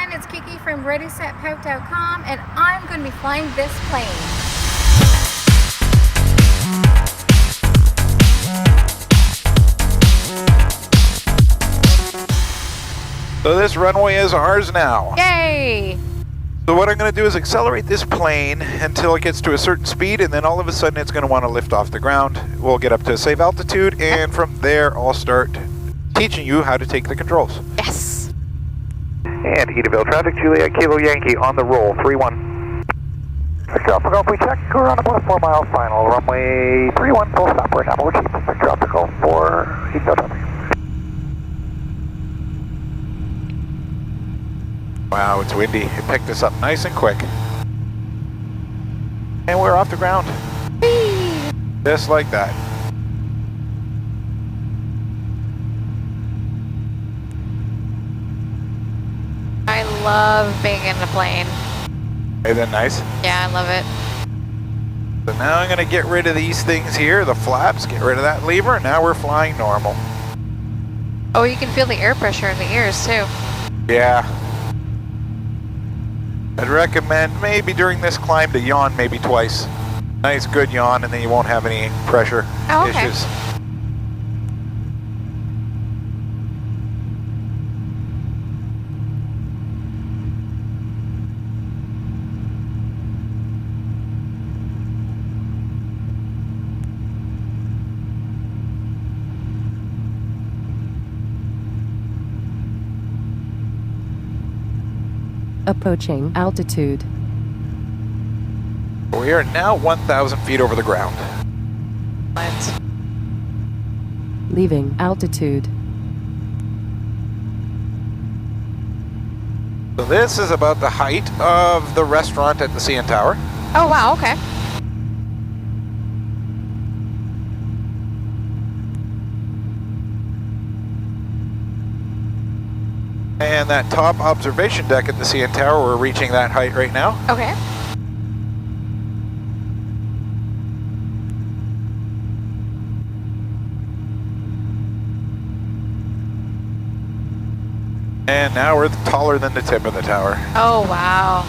everyone, it's Kiki from ReadySetPout.com, and I'm going to be flying this plane. So this runway is ours now. Yay! So what I'm going to do is accelerate this plane until it gets to a certain speed, and then all of a sudden it's going to want to lift off the ground. We'll get up to a safe altitude, and from there I'll start teaching you how to take the controls. Yes! And Edenvale traffic, Juliet Kilo Yankee on the roll, 3-1. Victor Alpha Golf, we check, we're on about a 4 mile final, runway 31, full stop right now, we're cheap. Victor Alpha Golf, 4, Edenvale traffic. Wow, it's windy. It picked us up nice and quick. And we're off the ground. Whee! Just like that. I love being in a plane. Isn't that nice? Yeah, I love it. So now I'm going to get rid of these things here, the flaps, get rid of that lever, and now we're flying normal. Oh, you can feel the air pressure in the ears too. Yeah. I'd recommend maybe during this climb to yawn maybe twice. Nice good yawn, and then you won't have any pressure issues. Approaching altitude. We are now 1,000 feet over the ground. Leaving altitude. So this is about the height of the restaurant at the CN Tower. Oh, wow, okay. And that top observation deck at the CN Tower, we're reaching that height right now. Okay. And now we're taller than the tip of the tower. Oh, wow.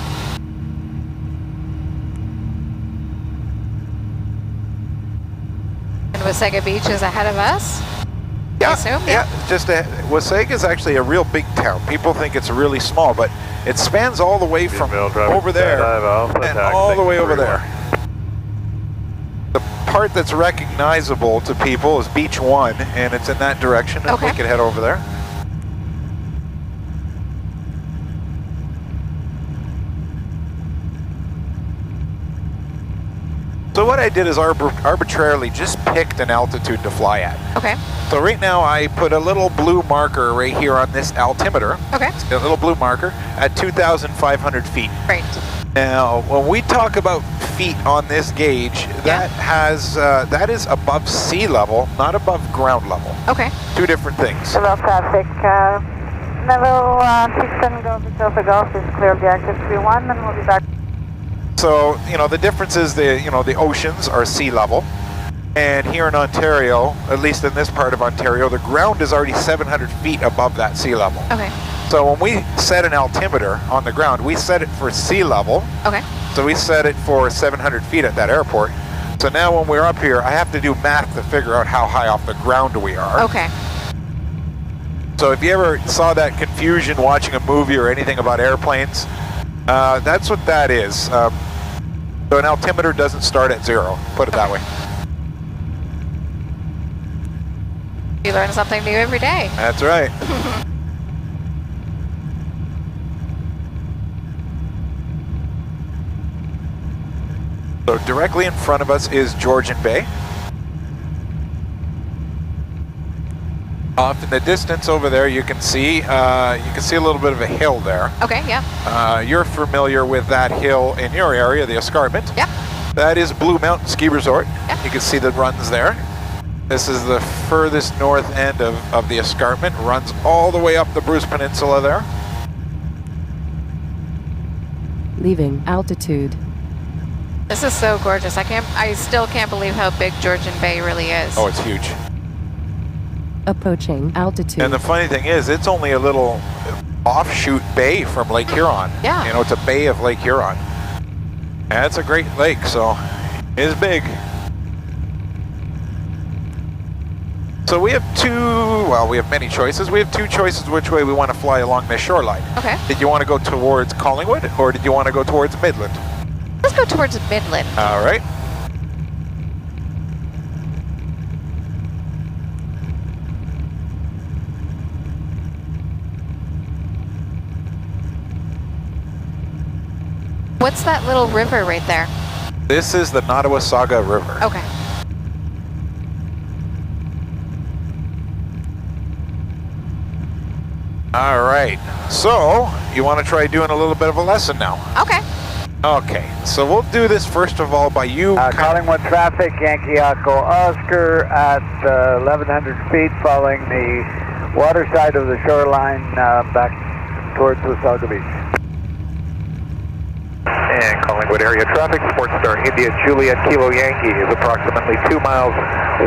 And Wasaga Beach is ahead of us? Yeah, I assume? yeah. Just Wasaga is actually a real big town. People think it's really small, but it spans all the way from over there and all the way over there. The part that's recognizable to people is Beach 1, and it's in that direction, and we can head over there. So what I did is arbitrarily just picked an altitude to fly at. Okay. So right now I put a little blue marker right here on this altimeter. Okay. A little blue marker at 2,500 feet. Right. Now, when we talk about feet on this gauge, that is above sea level, not above ground level. Okay. Two different things. Hello, traffic. Level 67 Golf Alpha Golf is clear objective 3-1, and we'll be back. So, you know, the difference is the oceans are sea level. And here in Ontario, at least in this part of Ontario, the ground is already 700 feet above that sea level. Okay. So when we set an altimeter on the ground, we set it for sea level. Okay. So we set it for 700 feet at that airport. So now when we're up here, I have to do math to figure out how high off the ground we are. Okay. So if you ever saw that confusion watching a movie or anything about airplanes, that's what that is. So an altimeter doesn't start at 0, put it that way. You learn something new every day. That's right. So directly in front of us is Georgian Bay. Off in the distance over there, you can see a little bit of a hill there. Okay, yeah. You're familiar with that hill in your area, the escarpment. Yep. That is Blue Mountain Ski Resort. Yep. You can see the runs there. This is the furthest north end of the escarpment. Runs all the way up the Bruce Peninsula there. Leaving altitude. This is so gorgeous. I still can't believe how big Georgian Bay really is. Oh, it's huge. Approaching altitude. And the funny thing is, it's only a little offshoot bay from Lake Huron. Yeah. You know, it's a bay of Lake Huron. And it's a great lake, so it's big. So we have we have many choices. We have two choices which way we want to fly along this shoreline. Okay. Did you want to go towards Collingwood or did you want to go towards Midland? Let's go towards Midland. All right. What's that little river right there? This is the Wasaga River. Okay. All right. So you want to try doing a little bit of a lesson now? Okay. Okay. So we'll do this first of all by you. Collingwood traffic, Yankee Echo Oscar at 1,100 feet, following the water side of the shoreline back towards Wasaga Beach. And Collingwood area traffic, SportStar India Juliet Kilo Yankee is approximately 2 miles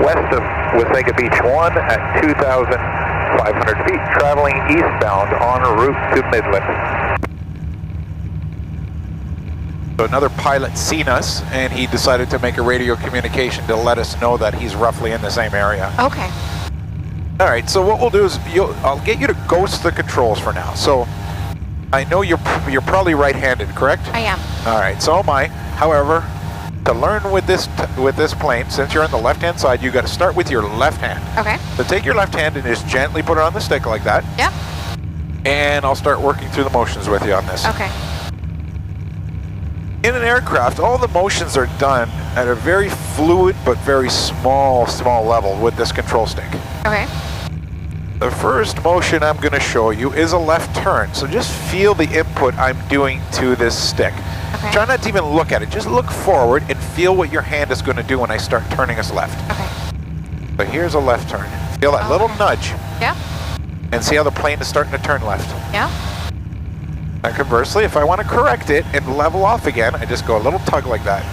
west of Wasaga Beach 1 at 2,500 feet, traveling eastbound en route to Midland. So another pilot seen us, and he decided to make a radio communication to let us know that he's roughly in the same area. Okay. All right, so what we'll do is I'll get you to ghost the controls for now. So I know you're probably right-handed, correct? I am. All right, so am I. However, to learn with this plane, since you're on the left-hand side, you got to start with your left hand. Okay. So take your left hand and just gently put it on the stick like that. Yep. And I'll start working through the motions with you on this. Okay. In an aircraft, all the motions are done at a very fluid but very small level with this control stick. Okay. The first motion I'm going to show you is a left turn. So just feel the input I'm doing to this stick. Okay. Try not to even look at it. Just look forward and feel what your hand is going to do when I start turning us left. Okay. So here's a left turn. Feel that little nudge. Yeah. And see how the plane is starting to turn left. Yeah. And conversely, if I want to correct it and level off again, I just go a little tug like that.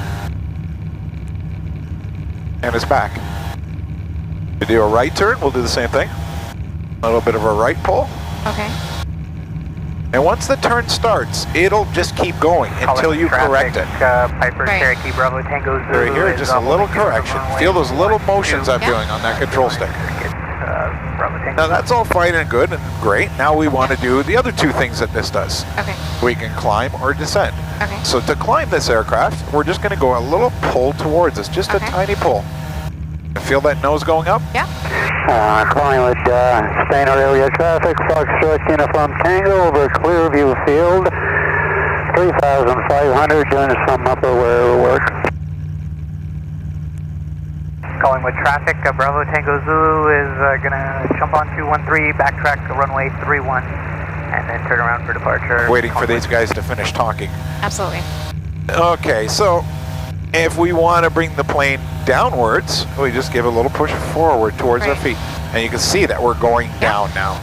And it's back. To do a right turn, we'll do the same thing. A little bit of a right pull. Okay. And once the turn starts, it'll just keep going until you correct it. Piper Right. Cherokee Bravo Tango Zulu. Right here, just a little correction. Feel those little motions I'm doing on that control stick. Now that's all fine and good and great. Now we want to do the other two things that this does. Okay. We can climb or descend. Okay. So to climb this aircraft, we're just going to go a little pull towards us, just a tiny pull. Feel that nose going up? Yeah. Collingwood Stayner area traffic, Foxtrot Uniform Tango over Clearview Field, 3,500, doing some upper wear work. Collingwood traffic, Bravo Tango Zulu is going to jump on 213, backtrack to runway 31, and then turn around for departure. Waiting for these guys to finish talking. Absolutely. Okay, so if we want to bring the plane downwards, we just give a little push forward towards our feet. And you can see that we're going down now.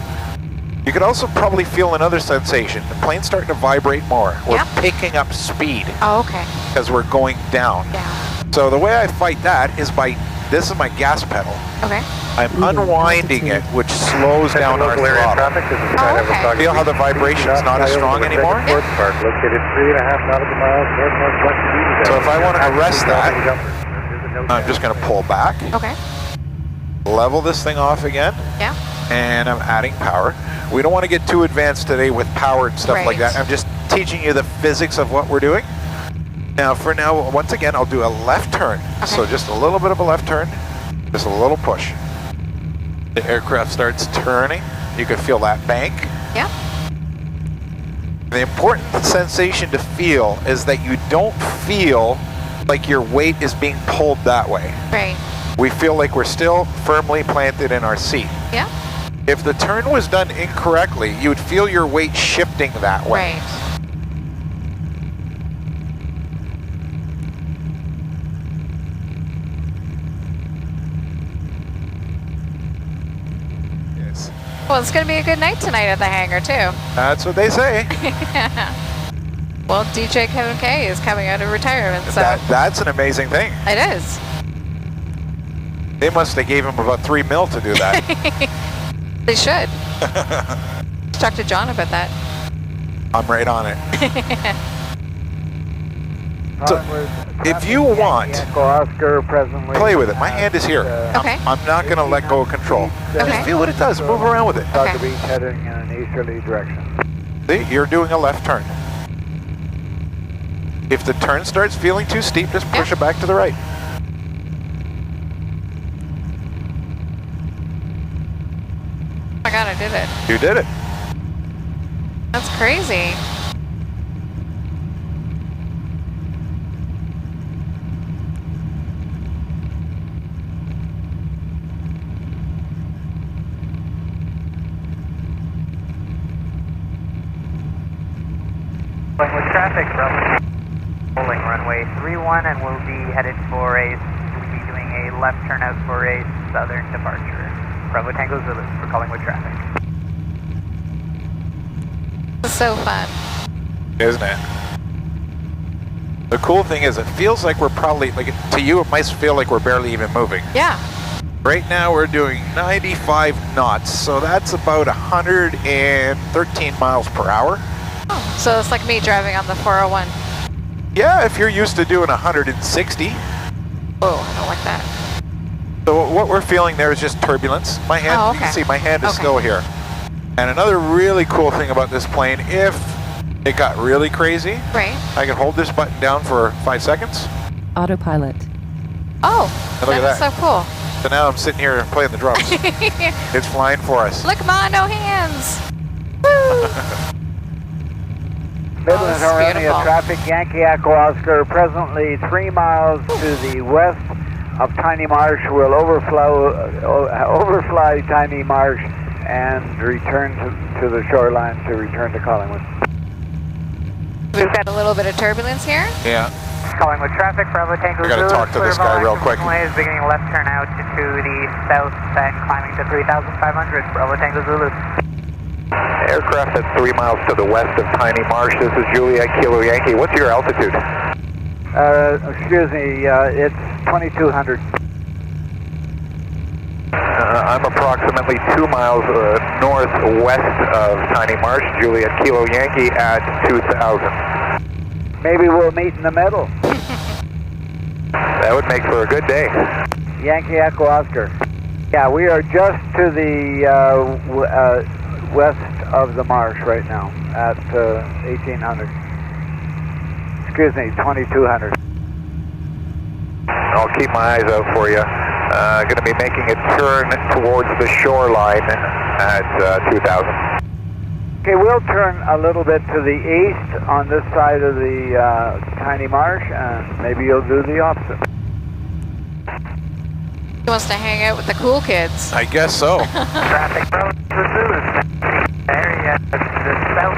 You could also probably feel another sensation. The plane's starting to vibrate more. We're picking up speed. Oh, okay. Because we're going down. Yeah. So the way I fight that is by, this is my gas pedal. Okay. I'm unwinding it, which slows down our throttle. Oh, okay. Feel how the vibration's not as strong anymore? Located 3.5 nautical miles northwest. So if I want to arrest that, I'm just going to pull back. Okay. Level this thing off again. Yeah. And I'm adding power. We don't want to get too advanced today with power and stuff like that. I'm just teaching you the physics of what we're doing. Now, for now, once again, I'll do a left turn. Okay. So just a little bit of a left turn, just a little push. The aircraft starts turning. You can feel that bank. Yeah. The important sensation to feel is that you don't feel like your weight is being pulled that way. Right. We feel like we're still firmly planted in our seat. Yeah. If the turn was done incorrectly, you would feel your weight shifting that way. Right. Yes. Well, it's going to be a good night tonight at the hangar, too. That's what they say. Well, DJ Kevin K is coming out of retirement, so That's an amazing thing. it is. They must have gave him about $3 million to do that. They should. talk to John about that. I'm right on it. So, if you want, play with it. My hand is here. Okay. I'm not going to let go of control. Okay. Just feel what it does. Move around with it. Wasaga Beach heading in an easterly direction. See, you're doing a left turn. If the turn starts feeling too steep, just push it back to the right. Oh my God, I did it. You did it. That's crazy. With traffic from rolling runway 31, and we'll be headed for we'll be doing a left turn out for a southern departure. Bravo Tango Zulu for calling with traffic. This is so fun. Isn't it? The cool thing is it feels like we're probably, like to you it might feel like we're barely even moving. Yeah. Right now we're doing 95 knots, so that's about 113 miles per hour. Oh, so it's like me driving on the 401. Yeah, if you're used to doing 160. Whoa, I don't like that. So what we're feeling there is just turbulence. My hand, Oh, you can okay. see my hand is Okay. still here. And another really cool thing about this plane, if it got really crazy, Right. I can hold this button down for 5 seconds. Autopilot. Oh, And look at that is so cool. So now I'm sitting here playing the drums. It's flying for us. Look, Ma, no hands. Woo! Midland, this is Harania beautiful. traffic, Yankee Echo Oscar, presently 3 miles to the west of Tiny Marsh. We'll overfly Tiny Marsh and return to the shoreline to return to Collingwood. We've got a little bit of turbulence here. Yeah. Calling with traffic, Bravo Tango I gotta Zulu. talk to this guy real quick. Runway is beginning left turn out to the south and climbing to 3,500. Bravo Tango Zulu. Aircraft at 3 miles to the west of Tiny Marsh. This is Juliet Kilo Yankee. What's your altitude? Excuse me, it's 2,200. I'm approximately 2 miles northwest of Tiny Marsh. Juliet Kilo Yankee at 2,000. Maybe we'll meet in the middle. That would make for a good day. Yankee Echo Oscar. Yeah, we are just to the west of the marsh right now at 1,800. Excuse me, 2,200. I'll keep my eyes out for you. Going to be making a turn towards the shoreline at 2,000. Okay, we'll turn a little bit to the east on this side of the Tiny Marsh, and maybe you'll do the opposite. He wants to hang out with the cool kids. I guess so. Traffic, Bravo Zulu. Area to the south.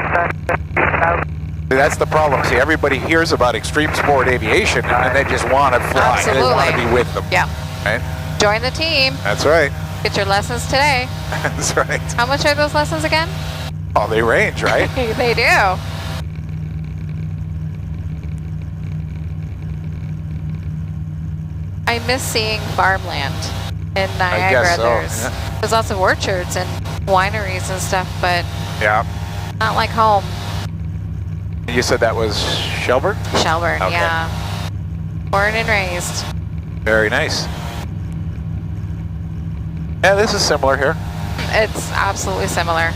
That's the problem. See, everybody hears about Xstream Sport Aviation and they just want to fly. Absolutely. They want to be with them. Yeah. Right? Join the team. That's right. Get your lessons today. That's right. How much are those lessons again? Oh, they range, right? They do. I miss seeing farmland in Niagara. guess so, There's lots of orchards and wineries and stuff, but Yeah. not like home. You said that was Shelburne? Shelburne, Okay. yeah. Born and raised. Very nice. Yeah, this is similar here. It's absolutely similar.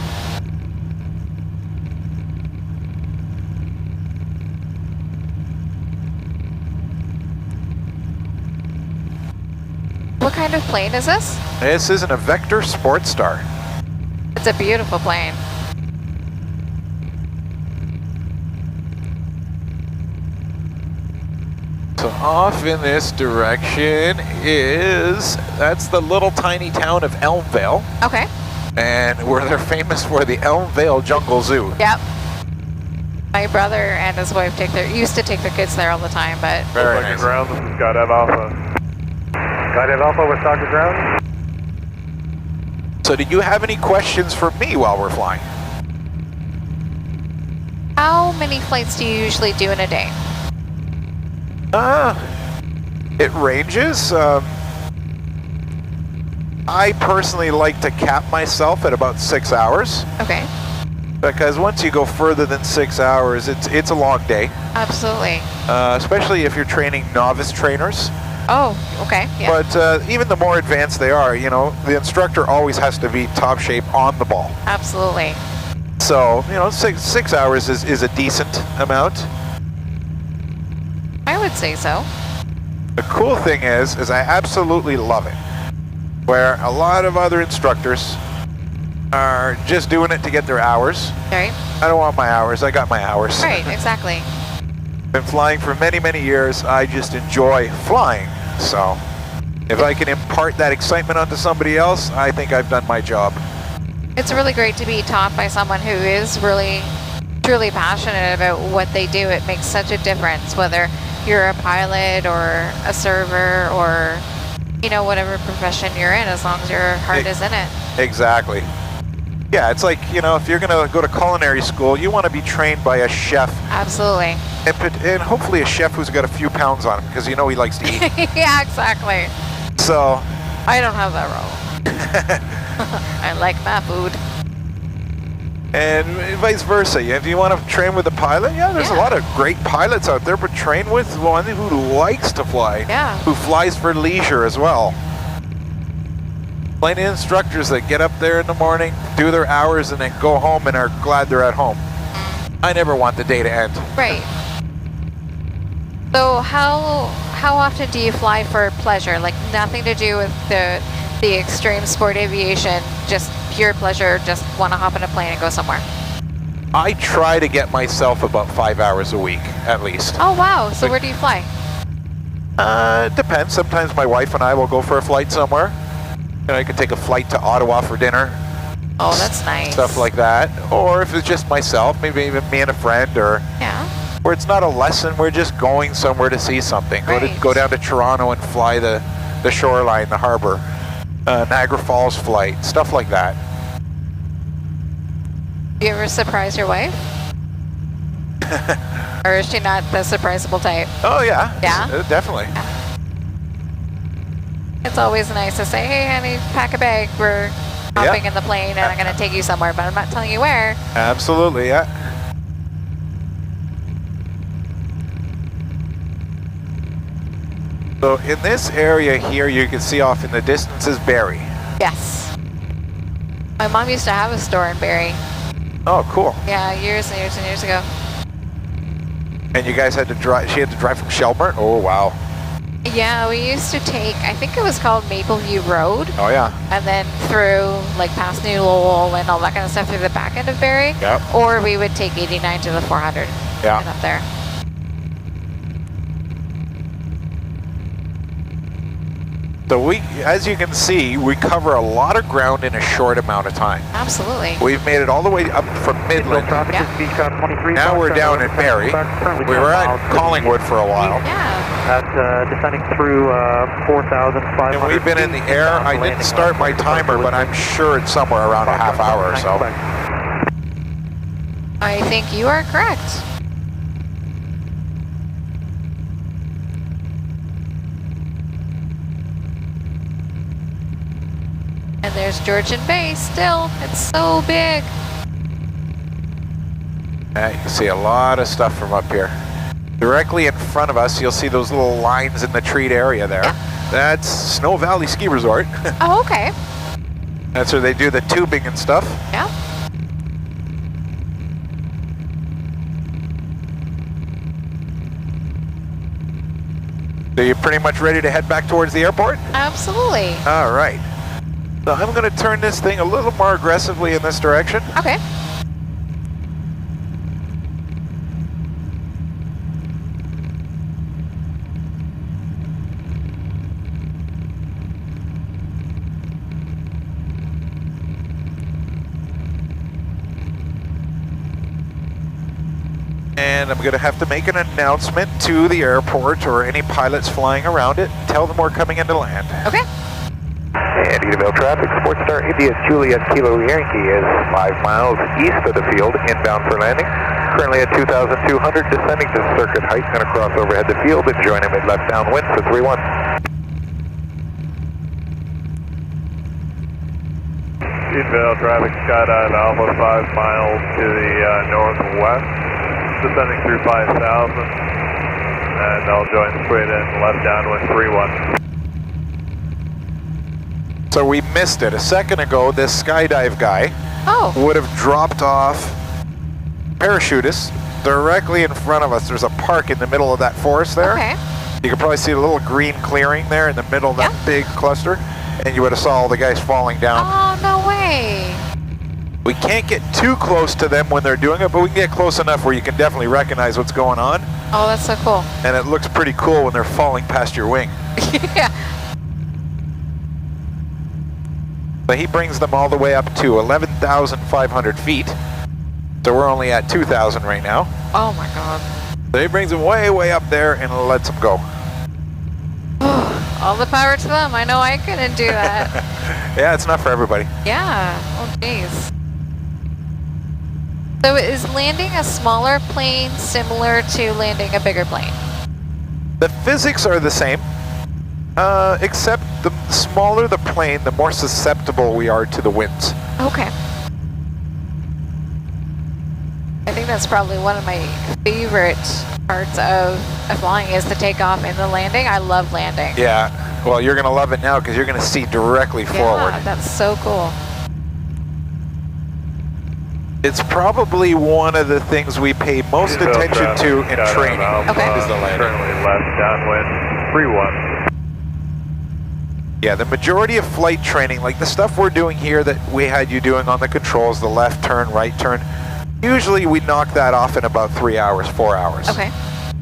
What kind of plane is this? This is an Evektor SportStar. It's a beautiful plane. So off in this direction that's the little tiny town of Edenvale. Okay. And they're famous for the Edenvale Jungle Zoo. Yep. My brother and his wife used to take their kids there all the time, but Very nice. Ground, this is Skydive Alpha. Skydive Alpha, Wasaga ground. So do you have any questions for me while we're flying? how many flights do you usually do in a day? It ranges. I personally like to cap myself at about 6 hours. Okay. Because once you go further than 6 hours, it's a long day. Absolutely. Especially if you're training novice trainers. Oh, okay. Yeah. But even the more advanced they are, you know, the instructor always has to be top shape on the ball. Absolutely. So, you know, six hours is a decent amount. I would say so. The cool thing is I absolutely love it. Where a lot of other instructors are just doing it to get their hours. Right. I don't want my hours, I got my hours. Right, exactly. Been flying for many, many years. I just enjoy flying. So if I can impart that excitement onto somebody else, I think I've done my job. It's really great to be taught by someone who is really, truly passionate about what they do. It makes such a difference, whether you're a pilot or a server or, you know, whatever profession you're in, as long as your heart is in it. Exactly. Yeah, it's like, you know, if you're going to go to culinary school, you want to be trained by a chef. Absolutely. And hopefully a chef who's got a few pounds on him, because you know he likes to eat. Yeah, exactly. So. I don't have that role. I like my food. And vice versa. If you want to train with a pilot, there's a lot of great pilots out there, but train with one who likes to fly. Yeah. Who flies for leisure as well. Plenty of instructors that get up there in the morning, do their hours, and then go home and are glad they're at home. I never want the day to end. Right. So how often do you fly for pleasure? Like nothing to do with the Xstream Sport Aviation, just pure pleasure, just want to hop in a plane and go somewhere? I try to get myself about 5 hours a week, at least. Oh wow, so where do you fly? It depends. Sometimes my wife and I will go for a flight somewhere. You know, I could take a flight to Ottawa for dinner. Oh, that's nice. Stuff like that. Or if it's just myself, maybe even me and a friend, or where it's not a lesson, we're just going somewhere to see something. Right. Go down to Toronto and fly the shoreline, the harbor, Niagara Falls flight, stuff like that. Do you ever surprise your wife? Or is she not the surprisable type? Oh yeah. Yeah? Definitely. Yeah. It's always nice to say, hey honey, pack a bag, we're hopping in the plane and I'm going to take you somewhere, but I'm not telling you where. Absolutely, yeah. So in this area here, you can see off in the distance is Barrie. Yes. My mom used to have a store in Barrie. Oh, cool. Yeah, years and years and years ago. And you guys had to drive, she had to drive from Shelburne? Oh, wow. Yeah, we used to take, I think it was called Mapleview Road. Oh, yeah. And then through, like, past New Lowell and all that kind of stuff through the back end of Barrie. Yep. Or we would take 89 to the 400. Yeah. And up there. So we, as you can see, we cover a lot of ground in a short amount of time. Absolutely. We've made it all the way up from Midland. Yeah. Now we're down in Barrie. We were at Collingwood for a while. Yeah. That's descending through 4,500. And we've been in the air. I didn't start my timer, but I'm sure it's somewhere around a half hour or so. I think you are correct. And there's Georgian Bay still. It's so big. You can see a lot of stuff from up here. Directly in front of us, you'll see those little lines in the treed area there. Yeah. That's Snow Valley Ski Resort. Oh, okay. That's where they do the tubing and stuff. Yeah. So you're pretty much ready to head back towards the airport? Absolutely. All right. So I'm going to turn this thing a little more aggressively in this direction. Okay. And I'm going to have to make an announcement to the airport or any pilots flying around it. Tell them we're coming into land. Okay. And Edenvale traffic, SportStar India Juliet Kilo Yankee is 5 miles east of the field, inbound for landing. Currently at 2,200, descending to circuit height, going to cross overhead the field and join him at left downwind for 3-1. Edenvale traffic, skydive Alpha 5 miles to the northwest, descending through 5,000, and I'll join straight in, left downwind 31. So we missed it. A second ago, this skydive guy would have dropped off parachutists directly in front of us. There's a park in the middle of that forest there. Okay. You can probably see a little green clearing there in the middle of that big cluster, and you would have saw all the guys falling down. Oh, no way. We can't get too close to them when they're doing it, but we can get close enough where you can definitely recognize what's going on. Oh, that's so cool. And it looks pretty cool when they're falling past your wing. Yeah. So he brings them all the way up to 11,500 feet. So we're only at 2,000 right now. Oh my God. So he brings them way, way up there and lets them go. All the power to them. I know I couldn't do that. Yeah, it's not for everybody. Yeah. Oh, jeez. So is landing a smaller plane similar to landing a bigger plane? The physics are the same, except the smaller the plane, the more susceptible we are to the winds. Okay. I think that's probably one of my favorite parts of flying is the takeoff and the landing. I love landing. Yeah, well, you're going to love it now because you're going to see directly forward. Yeah, that's so cool. It's probably one of the things we pay most attention to in training is the landing. Currently left downwind 31. Yeah, the majority of flight training, like the stuff we're doing here that we had you doing on the controls, the left turn, right turn, usually we knock that off in about 3 hours, 4 hours. Okay.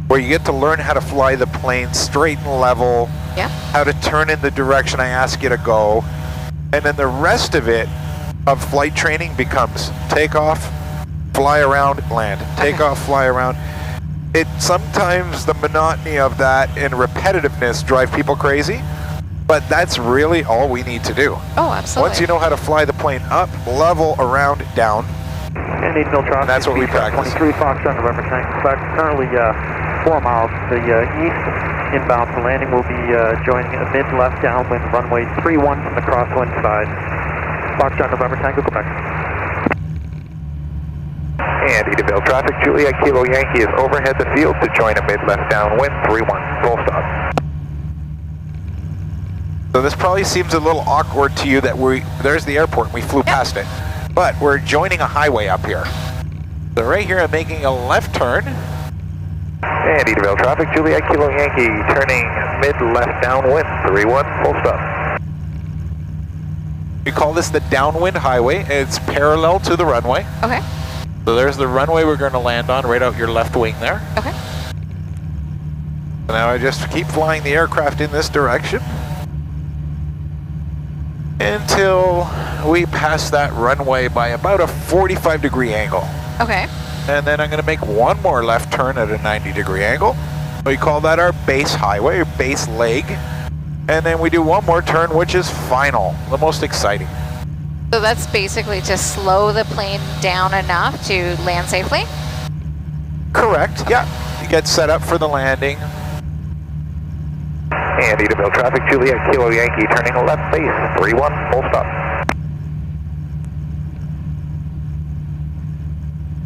Where you get to learn how to fly the plane straight and level, how to turn in the direction I ask you to go, and then the rest of it of flight training becomes take off, fly around, land, take off, fly around. It sometimes the monotony of that and repetitiveness drive people crazy, but that's really all we need to do. Oh, absolutely. Once you know how to fly the plane up, level, around, down, And Edenvale traffic. that's what we practice. 23 Foxtrot November Tank. In fact, currently 4 miles to the east, inbound for landing. We'll be joining a mid-left downwind runway 31 from the crosswind side. Foxtrot November Tango, Quebec. And Edenvale traffic, Juliet Kilo Yankee is overhead the field to join a mid-left downwind 31, full stop. So this probably seems a little awkward to you that there's the airport and we flew past it, but we're joining a highway up here. So right here I'm making a left turn. And Edenvale traffic, Juliet Kilo Yankee turning mid-left downwind 31, full stop. We call this the downwind highway. It's parallel to the runway. Okay. So there's the runway we're going to land on, right out your left wing there. Okay. So now I just keep flying the aircraft in this direction until we pass that runway by about a 45-degree angle. Okay. And then I'm going to make one more left turn at a 90-degree angle. We call that our base highway, or base leg. And then we do one more turn, which is final, the most exciting. So that's basically to slow the plane down enough to land safely? Correct, yeah. You get set up for the landing. And Edenvale traffic, Juliet Kilo Yankee turning left base 31, full stop.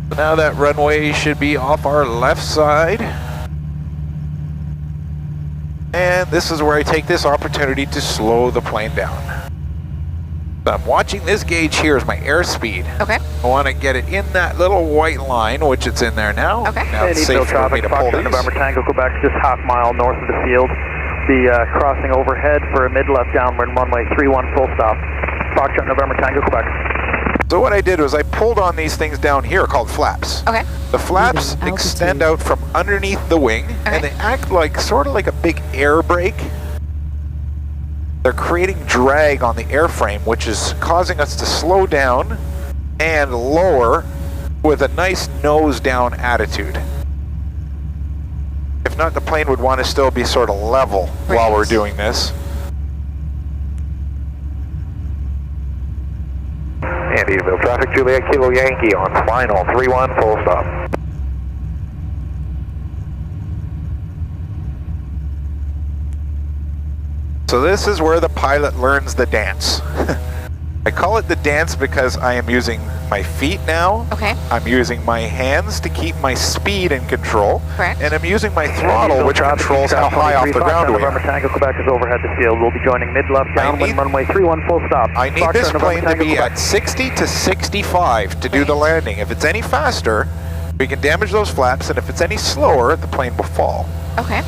So now that runway should be off our left side. And this is where I take this opportunity to slow the plane down. So I'm watching this gauge here as my airspeed. Okay. I want to get it in that little white line, which it's in there now. Okay. Now it's safe for me to pull these. November Tango, Quebec, just half mile north of the field. Be crossing overhead for a mid-left downwind runway 31, full stop. Foxtrot November Tango, Quebec. So what I did was I pulled on these things down here called flaps. Okay. The flaps extend out from underneath the wing, and they act like sort of like a big air brake. They're creating drag on the airframe, which is causing us to slow down and lower with a nice nose down attitude. If not, the plane would want to still be sort of level while we're doing this. And Edenvale traffic, Juliet Kilo Yankee on final 31, full stop. So this is where the pilot learns the dance. I call it the dance because I am using my feet now. Okay. I'm using my hands to keep my speed in control. Correct. And I'm using my throttle, which controls how high off the ground we November are. Tango Quebec is overhead the field. We'll be joining mid-left downwind runway 31 full stop. I need this plane to be at 60 to 65 to do the landing. If it's any faster, we can damage those flaps, and if it's any slower, the plane will fall. Okay.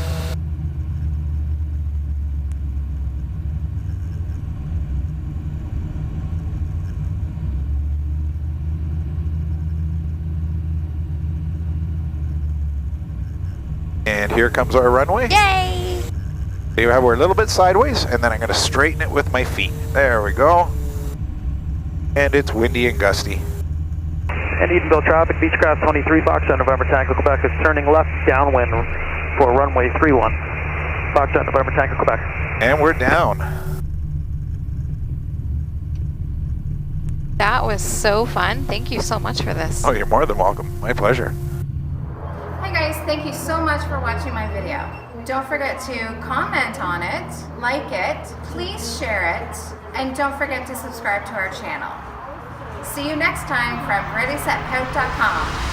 And here comes our runway. Yay! We're a little bit sideways, and then I'm going to straighten it with my feet. There we go. And it's windy and gusty. And Edenvale traffic, Beechcraft 23 Foxtrot November Tango Quebec is turning left downwind for runway 31. Foxtrot November Tango Quebec. And we're down. That was so fun. Thank you so much for this. Oh, you're more than welcome. My pleasure. Hi guys, thank you so much for watching my video. Don't forget to comment on it, like it, please share it, and don't forget to subscribe to our channel. See you next time from ReadySetPout.com.